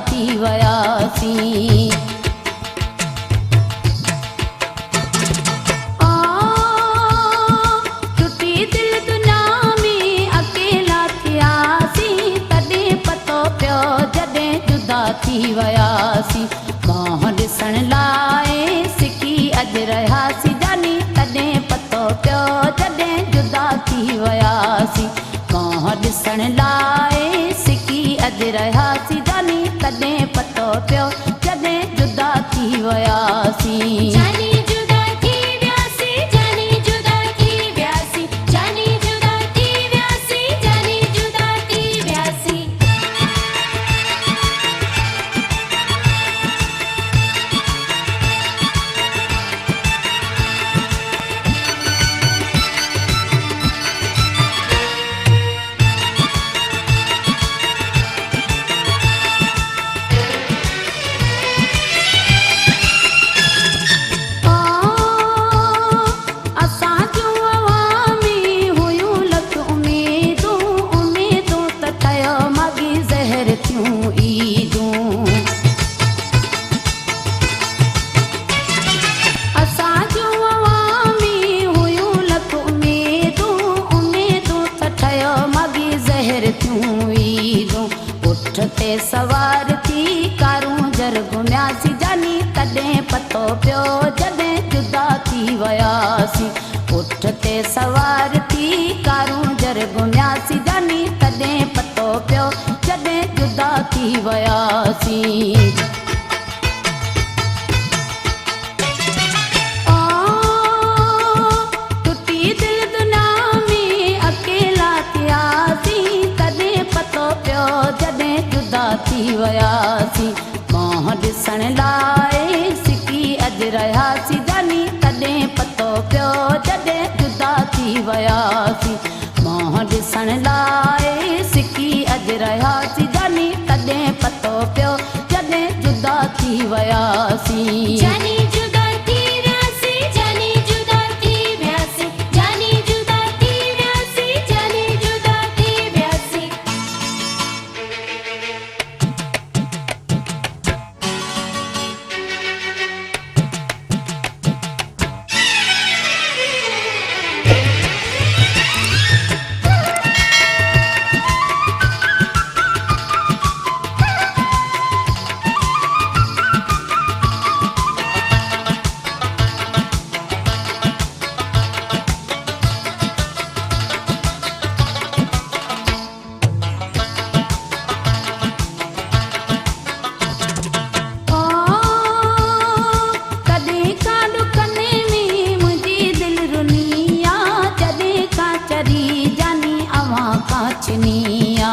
थी वयासी टुटी दिल दुनिया में अकेला थियासी तॾहिं पतो पियो जॾहिं जुदा थी वयासी मोह ॾिसण लाइ सिकी अॼु रहियासी जानी तॾहिं पतो पियो जॾहिं जुदा थी वयासी मोह ॾिसण लाइ सिकी अॼु रहियासी जानी तॾहिं पतो पियो जॾहिं जुदा थी वयासी जानी जुदा थी वियासी जानी जुदा थी वियासी जानी जुदा थी वियासी जानी जुदा थी वियासी ते सवार थी कारूं जर घुमियासी जानी तॾहिं पतो पियो जॾहिं जुदा थी वयासी उठ ते सवार थी कारूं जर घुमियासी जानी तॾहिं पतो पियो जॾहिं जुदा थी वयासी टुटी दिल दुनिया में अकेला थियासी तॾहिं पतो पियो जॾहिं जुदा थी वयासी मोह ॾिसण लाइ सिकी अॼु रहियासी जानी तॾहिं पतो पियो जॾहिं जुदा थी वयासी मोह ॾिसण लाइ सिकी अॼु रहियासी जानी तॾहिं पतो पियो जॾहिं जुदा थी वयासी जानी जुदा थी वियासी जानी जुदा थी वियासी जानी जुदा थी वियासी जानी जुदा थी वियासी चिनिया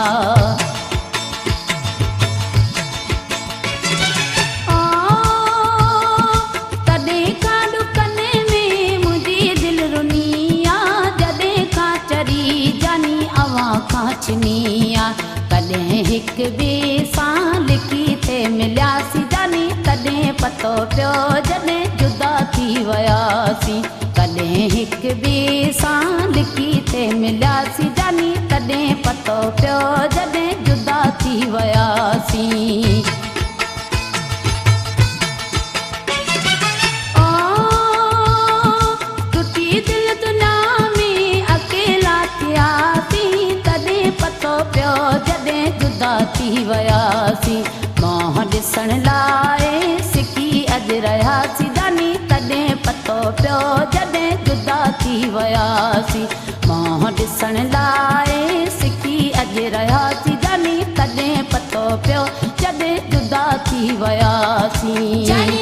तॾहिं का डुकने में मुंहिंजी दिलि रुनिया जॾहिं का चरी जानी अवां खां चिनिया कॾहिं हिकु ॿिए सां लिकी ते मिलियासी जानी तॾहिं पतो पियो जॾहिं जुदा थी वयासी कॾहिं हिकु ॿिए सां लिकी ते मिलियासी जानी तॾहिं पतो पियो जॾहिं जुदा थी वयासी टुटी दिल दुनिया में अकेला थियासी तॾहिं पतो पियो जॾहिं जुदा थी वयासी मोह ॾिसण लाइ सिकी अॼु रहियासी जानी तॾहिं पतो पियो जॾहिं जुदा थी वयासी मोह ॾिसण लाइ सिकी अॼु रहियासी जानी तॾहिं पतो पियो जॾहिं जुदा थी वयासी जानी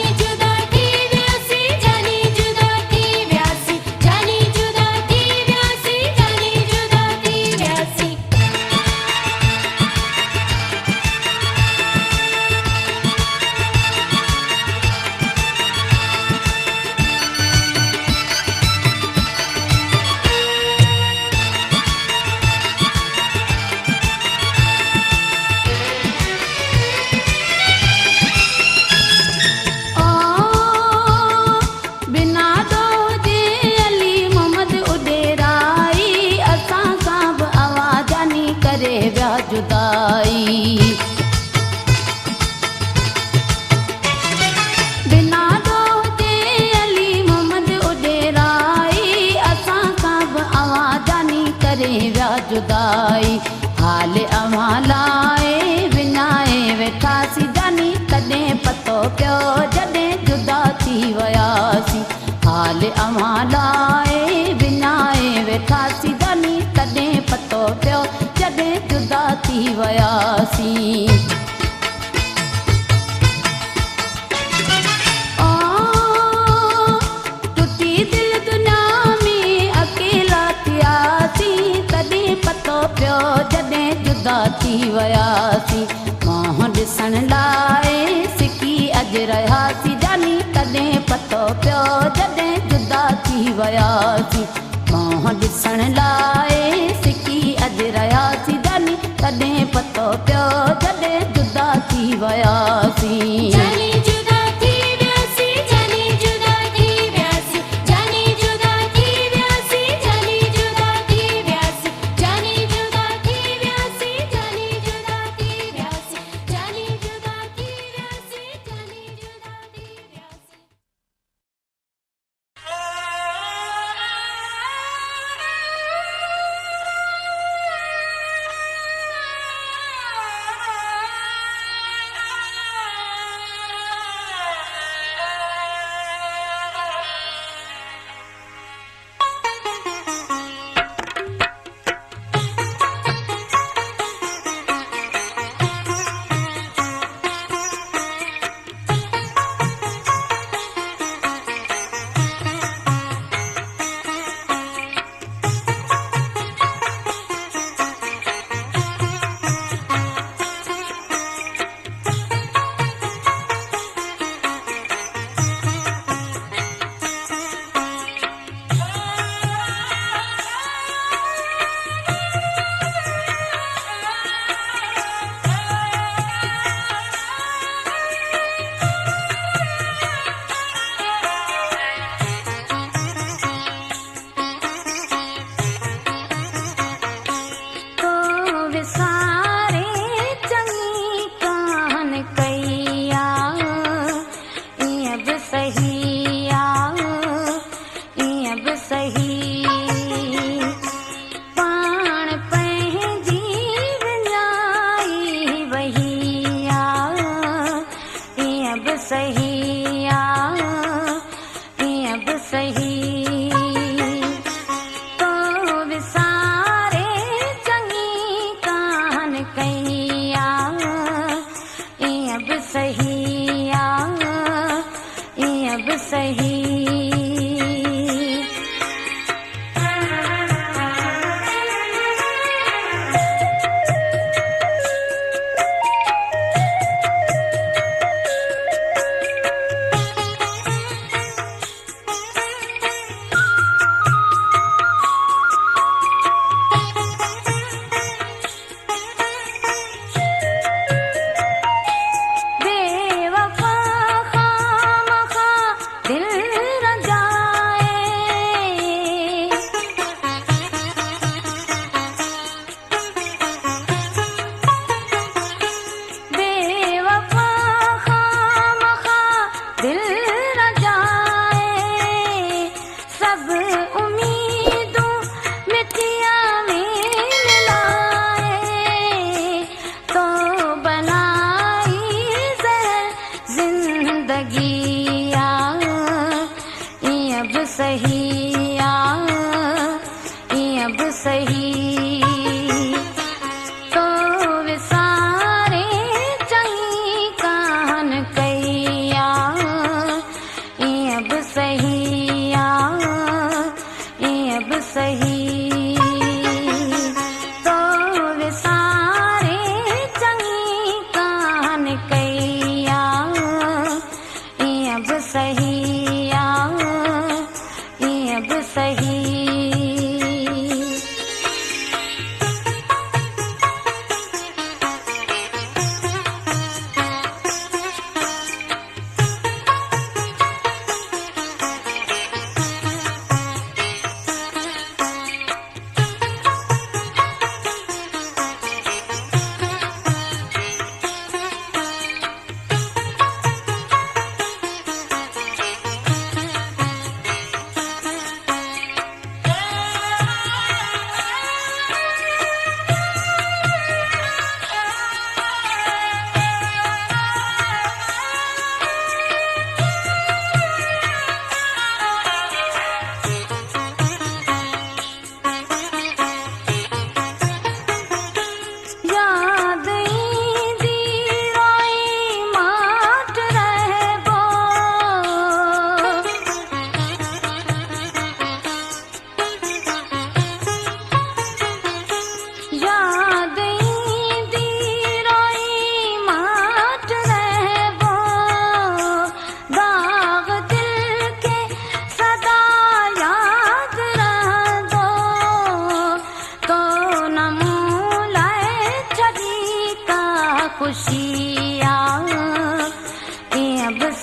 पियो जॾहिं जुदा थी वियासीं हाल अव्हां लाइ विञाए वेठासीं जानी तॾहिं पतो पियो जॾहिं जुदा थी वियासीं टुटी दिल दुनिया में अकेला थियासीं तॾहिं पतो पियो जॾहिं जुदा थी वियासीं मोह ॾिसण लाइ सिकी अॼु रहियासीं जानी तॾहिं पतो पियो जॾहिं जुदा थी वियासीं मोह ॾिसण लाइ सिकी अॼु रहियासीं जानी तॾहिं पतो पियो जॾहिं जुदा थी वियासीं जानी जुदा थी वियासीं जानी जुदा थी वियासीं जानी जुदा थी वियासीं जानी जुदा थी वियासीं जानी जुदा थी वियासीं जानी जुदा थी वियासीं जानी जुदा थी वियासीं जानी जुदा थी वियासीं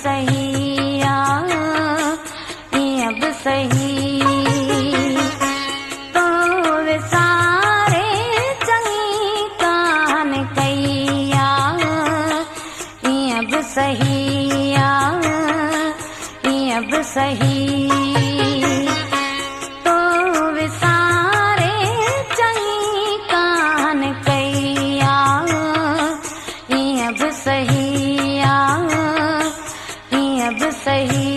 सही अब सही तो विसारे चंगी कान कैया अब सही अब सही तो विसारे चंगी कान कैया अब सही अब सही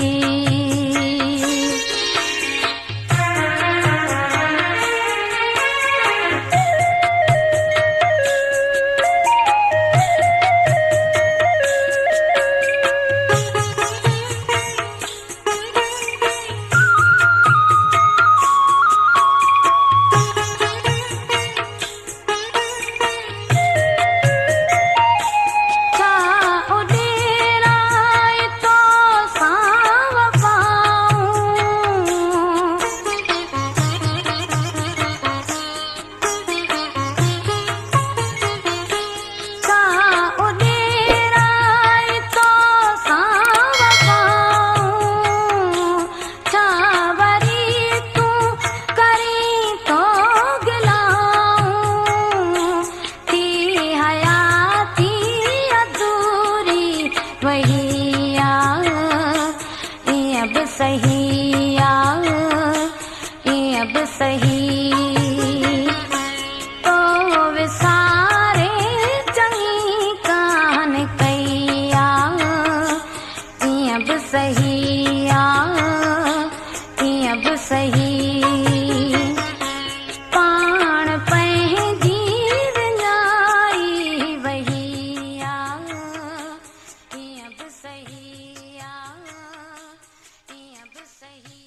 अब सही तो विसारे चंगी कान कैया अब सही अब सही पाण पंहिंजी विञाई वही अब सही अब सही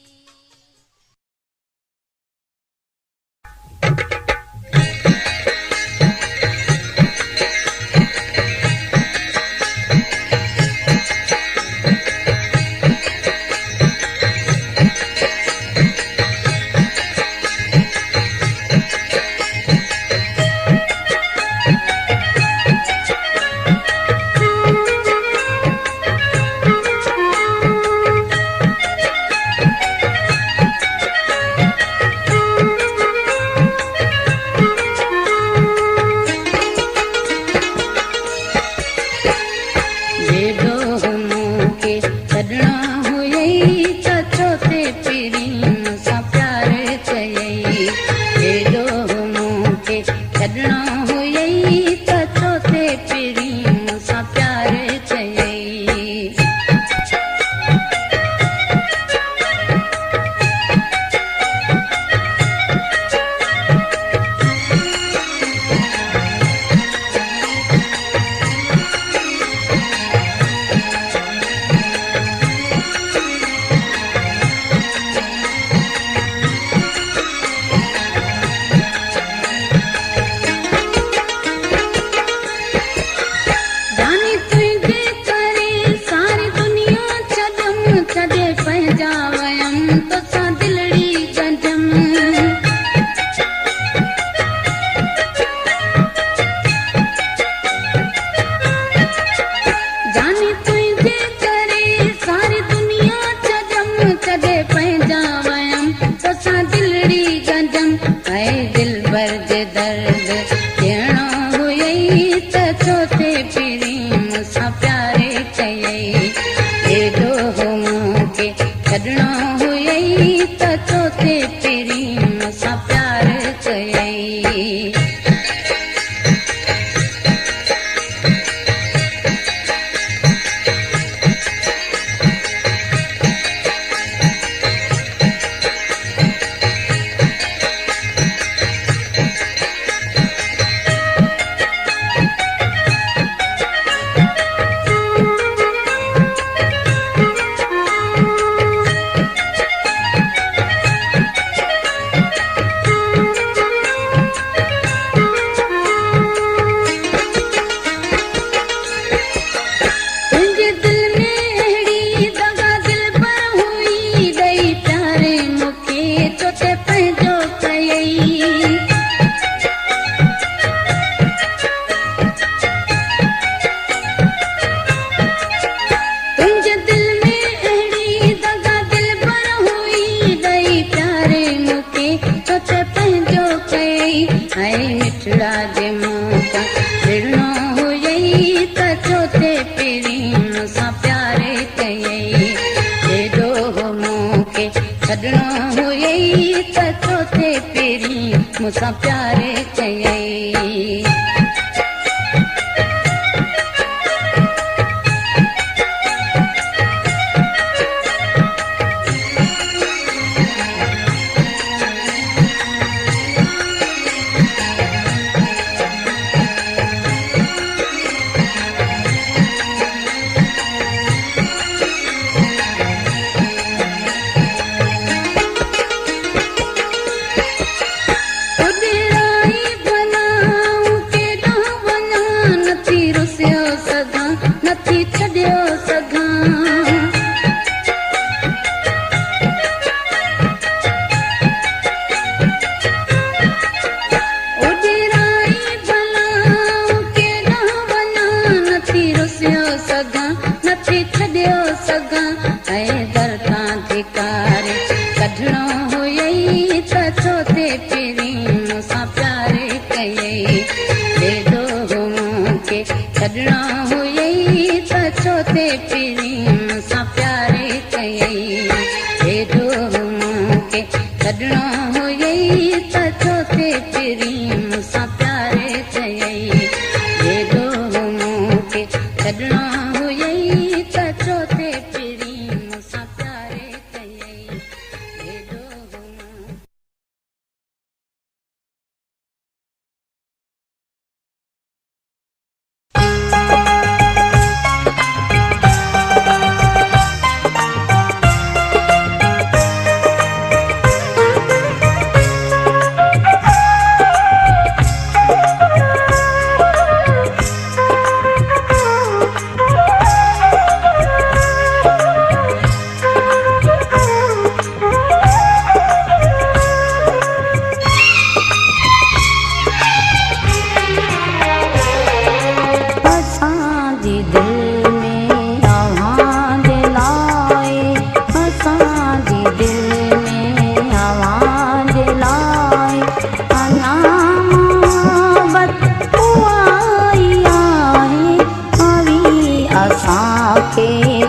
कयई हेॾो मूंखे छॾणो हुयई त चौथे पहिरीं मूंसां प्यार कयई छॾणो हुयई त चौथे पहिरीं मूंसां प्यार कयई हेॾो मूंखे छॾणो हुयई त चौथे पहिरीं मूंसां प्यार कयई हेॾो मूंखे छॾणो हुयई त चौथे पहिरीं मूंसां प्यार कयई हेॾो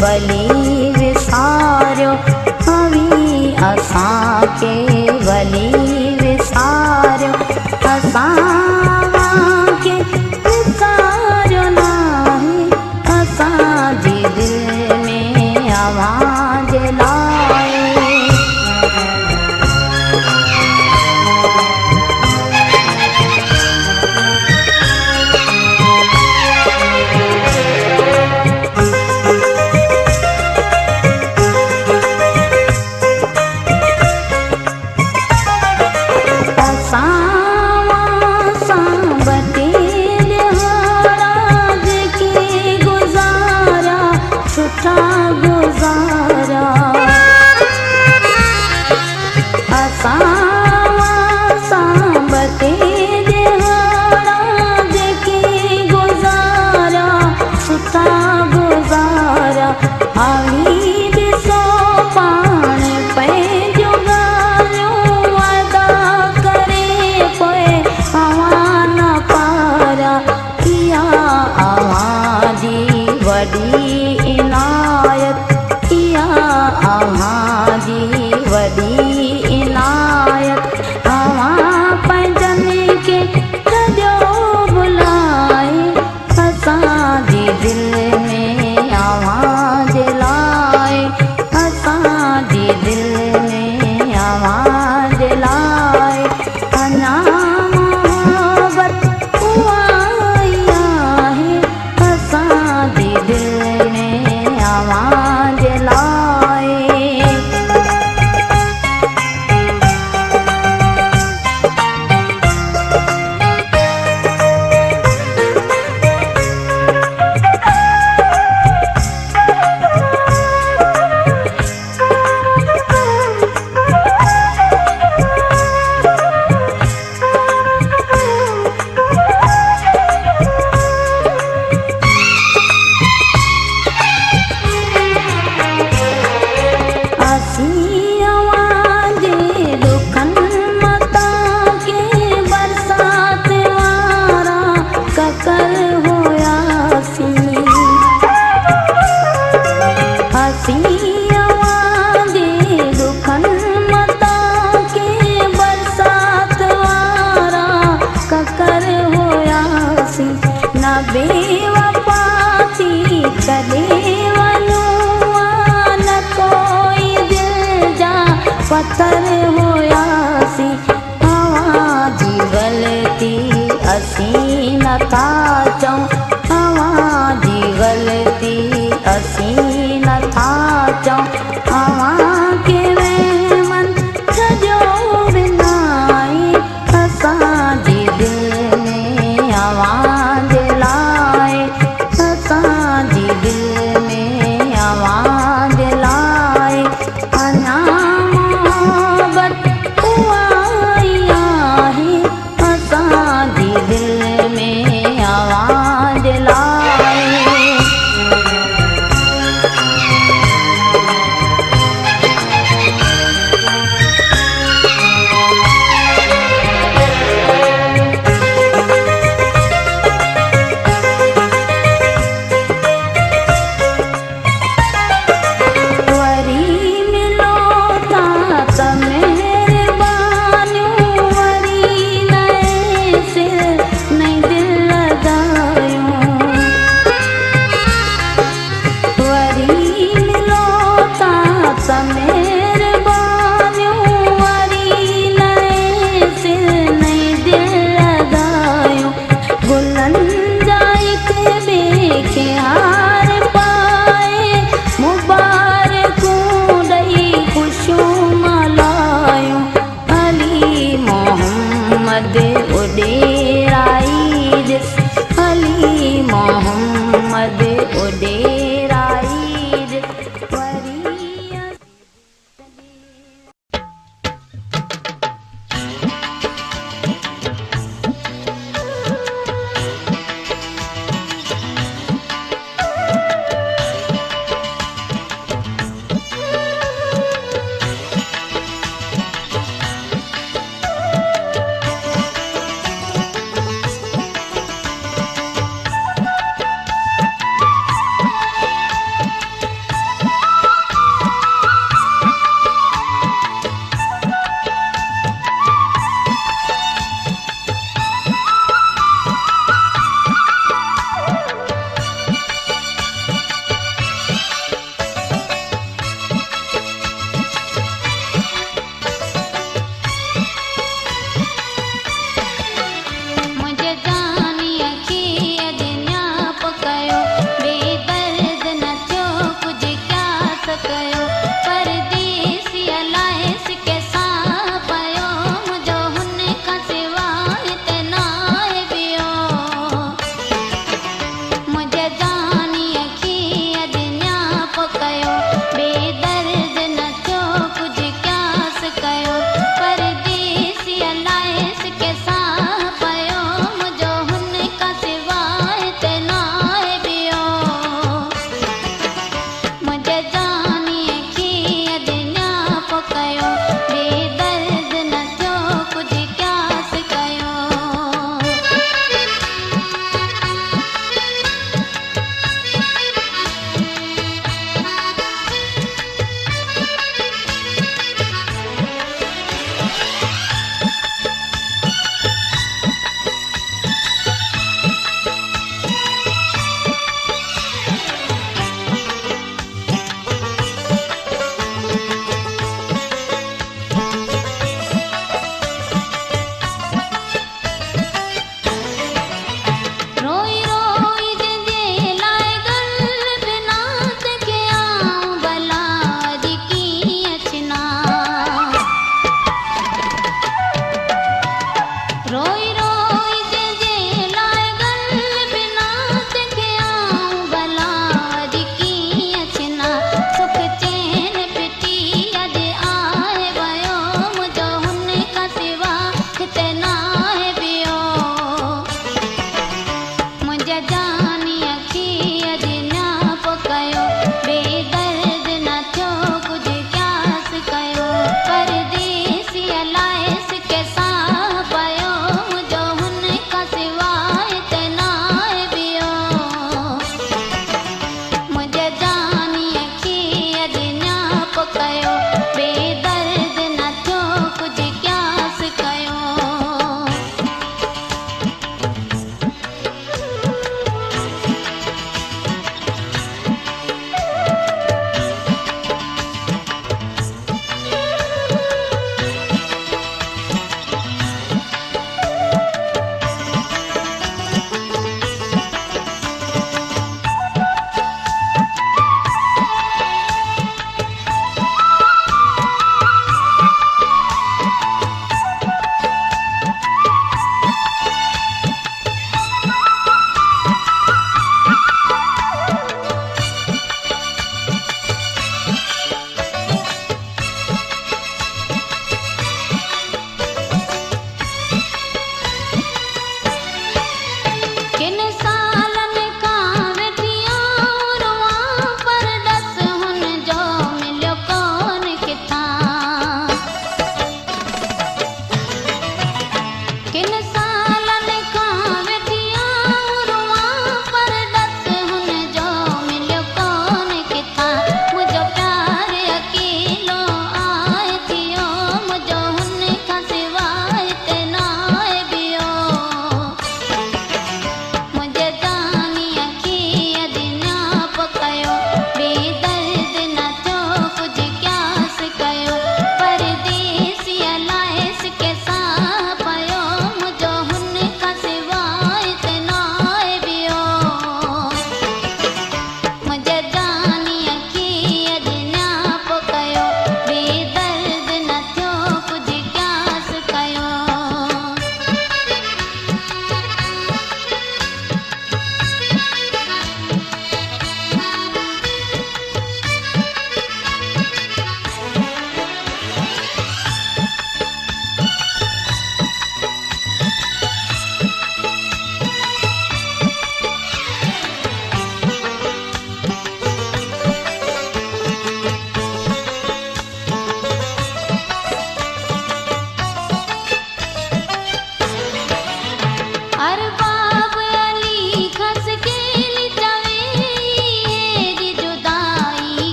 भली विसारियो हवी असांखे भली विसारियो असांखे विसारियो नाहे असांजी दिल में आवाज़ लाए वॾी इनायत पत्थर होयासी हवा दी गलती असी न का